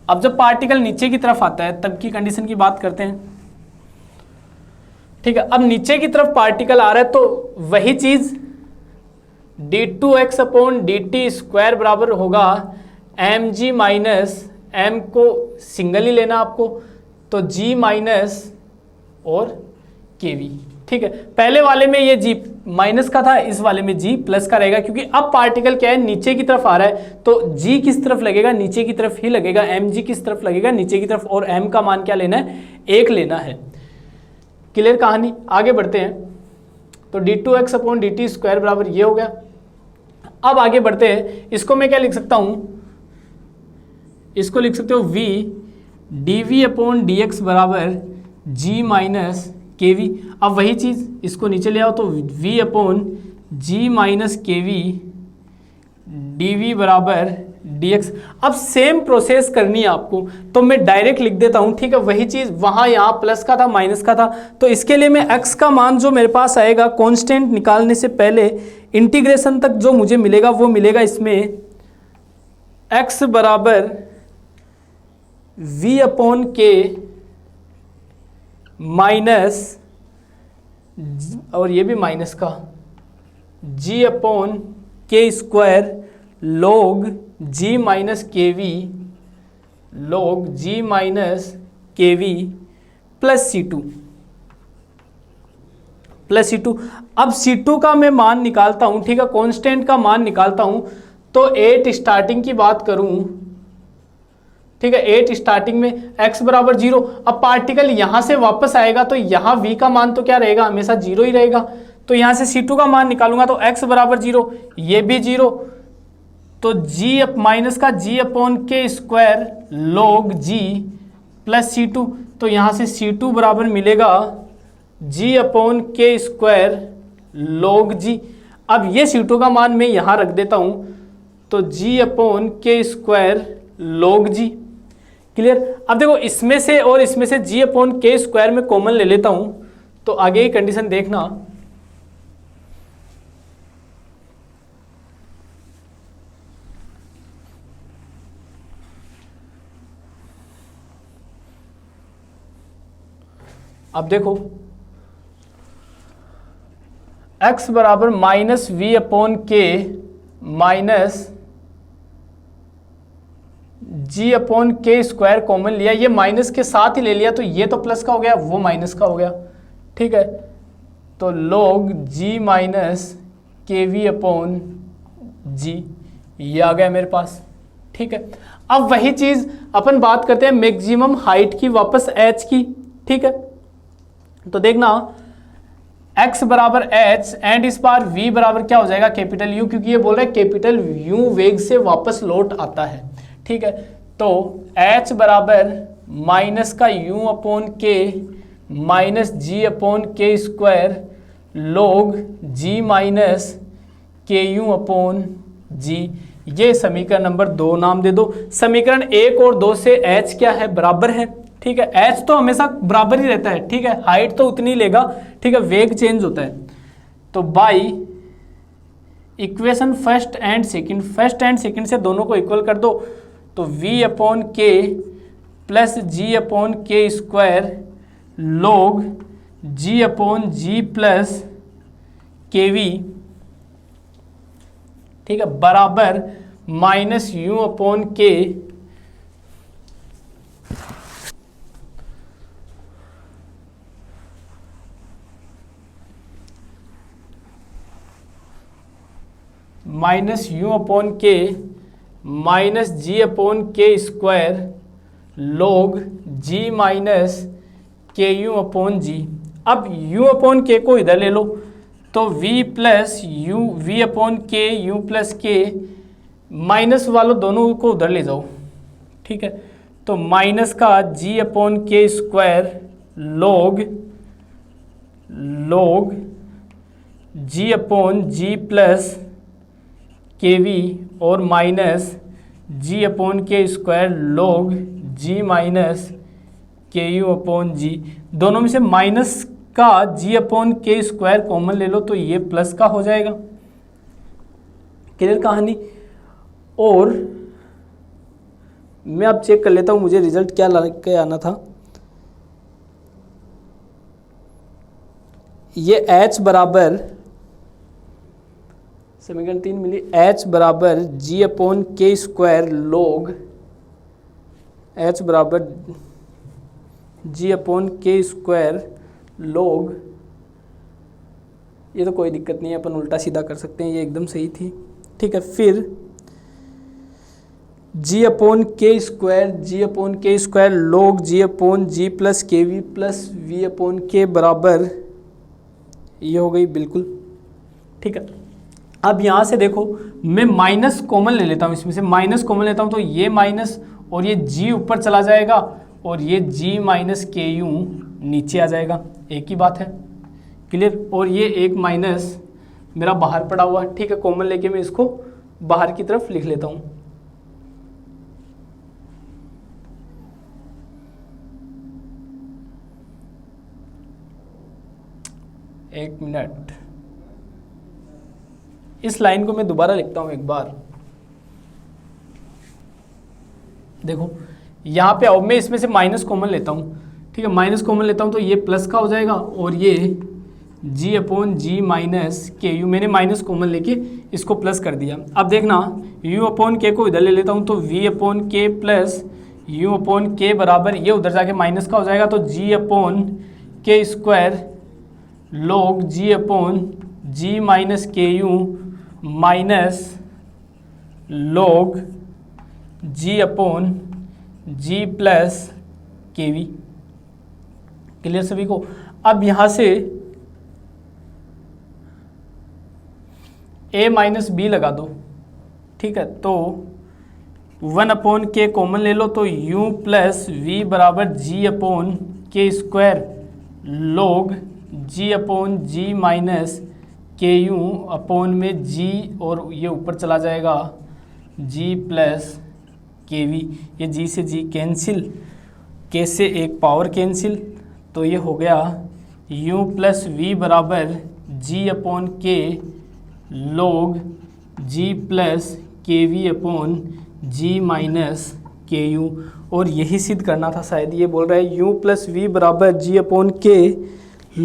अब जब पार्टिकल नीचे की तरफ आता है तब की कंडीशन की बात करते हैं, ठीक है। अब नीचे की तरफ पार्टिकल आ रहा है तो वही चीज d2x अपॉन dt स्क्वायर बराबर होगा mg माइनस m को सिंगल ही लेना आपको, तो g माइनस और kv, ठीक है। पहले वाले में ये g माइनस का था, इस वाले में g प्लस का रहेगा, क्योंकि अब पार्टिकल क्या है, नीचे की तरफ आ रहा है, तो g किस तरफ लगेगा, नीचे की तरफ ही लगेगा, mg किस तरफ लगेगा, नीचे की तरफ, और m का मान क्या लेना है, 1 लेना है। क्लियर कहानी, आगे बढ़ते हैं। तो d2x अपॉन dt स्क्वायर बराबर ये हो गया। अब आगे बढ़ते हैं, इसको मैं क्या लिख सकता हूं, इसको लिख सकते हो v dv अपॉन dx बराबर g माइनस के वी। अब वही चीज़ इसको नीचे ले आओ, तो v upon g minus k we D बराबर dx। अब सेम प्रोसेस करनी है आपको, तो मैं डायरेक्ट लिख देता हूँ, ठीक है। वही चीज़ वहाँ यहाँ प्लस का था, माइनस का था, तो इसके लिए मैं x का मान जो मेरे पास आएगा कांस्टेंट निकालने से पहले इंटीग्रेशन तक जो मुझे मिलेगा वो मिलेगा इसमें x बराबर v अपॉन के माइनस, और ये भी माइनस का, g upon k square log g minus k v, log g minus k v plus C2 plus C2। अब C2 का मैं मान निकालता हूं, ठीक है, कांस्टेंट का मान निकालता हूं, तो 8 स्टार्टिंग की बात करूं, ठीक है, 8 स्टार्टिंग में x बराबर 0। अब पार्टिकल यहां से वापस आएगा तो यहां v का मान तो क्या रहेगा, हमेशा 0 ही रहेगा, तो यहां से C2 का मान निकालूंगा तो x बराबर 0, ये भी 0, तो g माइनस का g upon k square log g plus C2, तो यहां से C2 बराबर मिलेगा g upon k square log g। अब ये C2 का मान मैं यहां रख देता हूं, तो g upon k square log g। Clear. अब देखो, इसमें से और इसमें से g अपॉन के स्क्वायर में कॉमन ले लेता हूं, तो आगे की कंडीशन देखना, अब देखो x बराबर माइनस वी अपॉन के माइनस जी अपॉन के स्क्वायर कॉमन लिया, ये माइनस के साथ ही ले लिया, तो ये तो प्लस का हो गया, वो माइनस का हो गया, ठीक है। तो log g minus k we upon जी, ये आ गया मेरे पास, ठीक है। अब वही चीज अपन बात करते हैं मैक्सिमम हाइट की, वापस h की, ठीक है। तो देखना x बराबर h एंड इस बार v बराबर क्या हो जाएगा, कैपिटल U, क्योंकि ये बोल रहा है कैपिटल U वेग से वापस लौट आता है, ठीक है। तो h बराबर माइनस का u अपॉन के minus ji upon k square log g minus k you upon जी, ये समीकरण नंबर 2 नाम दे दो। समीकरण 1 और 2 से h क्या है, बराबर है, ठीक है। h तो हमेशा बराबर ही रहता है, ठीक है, हाइट तो उतनी लेगा, ठीक है, वेग चेंज होता है। तो by equation first and second से दोनों को इक्वल कर दो, तो v अपॉन के plus ji upon k square log g upon g plus k we, ठीक है, बराबर माइनस यू अपॉन के माइनस यू अपॉन के minus ji upon k square log g minus k you upon जी। अब u अपॉन के को इधर ले लो, तो v plus you, v upon के यू प्लस के माइनस वालों दोनों को उधर ले जाओ, ठीक है। तो माइनस का g upon k square log g upon g plus k we और minus g upon k square log g minus k you upon जी। दोनों में से माइनस का g upon k square common ले लो तो ये प्लस का हो जाएगा। क्लियर कहानी। और मैं अब चेक कर लेता हूँ मुझे रिजल्ट क्या ला के आना था। ये h बराबर समीकरण 3 मिली, h बराबर g upon k square log h बराबर g upon k square log, ये तो कोई दिक्कत नहीं है, अपन उल्टा सीधा कर सकते हैं, ये एकदम सही थी, ठीक है। फिर g upon k square log g upon g plus k v plus we upon के बराबर ये हो गई, बिल्कुल ठीक है। अब यहाँ से देखो मैं माइनस कॉमन ले लेता हूँ, इसमें से माइनस कॉमन लेता हूँ तो ये माइनस और ये g ऊपर चला जाएगा और ये g माइनस के यू नीचे आ जाएगा, एक ही बात है, क्लियर। और ये एक माइनस मेरा बाहर पड़ा हुआ है, ठीक है। कॉमन लेके मैं इसको बाहर की तरफ लिख लेता हूँ। एक मिनट, इस लाइन को मैं दोबारा लिखता हूँ एक बार। देखो यहाँ पे आओ, मैं इसमें से माइनस कॉमन लेता हूँ, ठीक है। माइनस कॉमन लेता हूँ तो ये प्लस का हो जाएगा और ये g upon g minus k you, मैंने माइनस कॉमन लेके इसको प्लस कर दिया। अब देखना u अपॉन के को इधर ले लेता हूँ तो v अपॉन के प्लस u अपॉन के बराबर ये उधर जाके माइनस का हो जाएगा तो g upon k square log g upon g minus k u minus log g upon g plus k v. Clear सभी को। अब यहाँ से a माइनस बी लगा दो, ठीक है। तो 1 अपॉन के कॉमन ले लो तो u प्लस वी बराबर g upon k square log g upon g minus k you upon में g और ये ऊपर चला जाएगा g प्लस के वी। ये g से g कैंसिल, k से एक पावर कैंसिल, तो ये हो गया u प्लस वी बराबर g अपॉन के log g plus k we upon g minus k you. और यही सिद्ध करना था शायद, ये बोल रहा है u प्लस वी बराबर g अपॉन के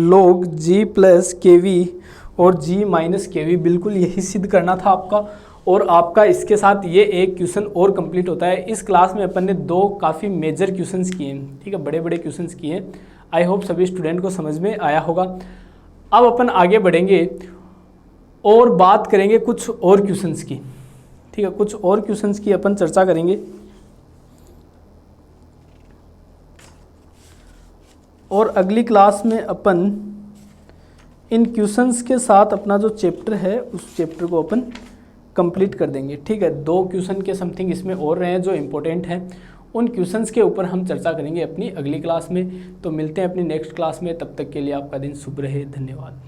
log g plus k we और g माइनस के वी, बिल्कुल यही सिद्ध करना था आपका। और आपका इसके साथ ये एक क्वेश्चन और कंप्लीट होता है। इस क्लास में अपन ने दो काफ़ी मेजर क्वेश्चंस किए हैं, ठीक है, बड़े बड़े क्वेश्चंस किए हैं। आई होप सभी स्टूडेंट को समझ में आया होगा। अब अपन आगे बढ़ेंगे और बात करेंगे कुछ और क्वेश्चंस की, ठीक है, कुछ और क्वेश्चंस की अपन चर्चा करेंगे। और अगली क्लास में अपन इन क्वेश्चंस के साथ अपना जो चैप्टर है उस चैप्टर को अपन कंप्लीट कर देंगे, ठीक है। 2 क्वेश्चन के समथिंग इसमें और रहे हैं जो इम्पोर्टेंट हैं, उन क्वेश्चंस के ऊपर हम चर्चा करेंगे अपनी अगली क्लास में। तो मिलते हैं अपनी नेक्स्ट क्लास में, तब तक के लिए आपका दिन शुभ रहे। धन्यवाद।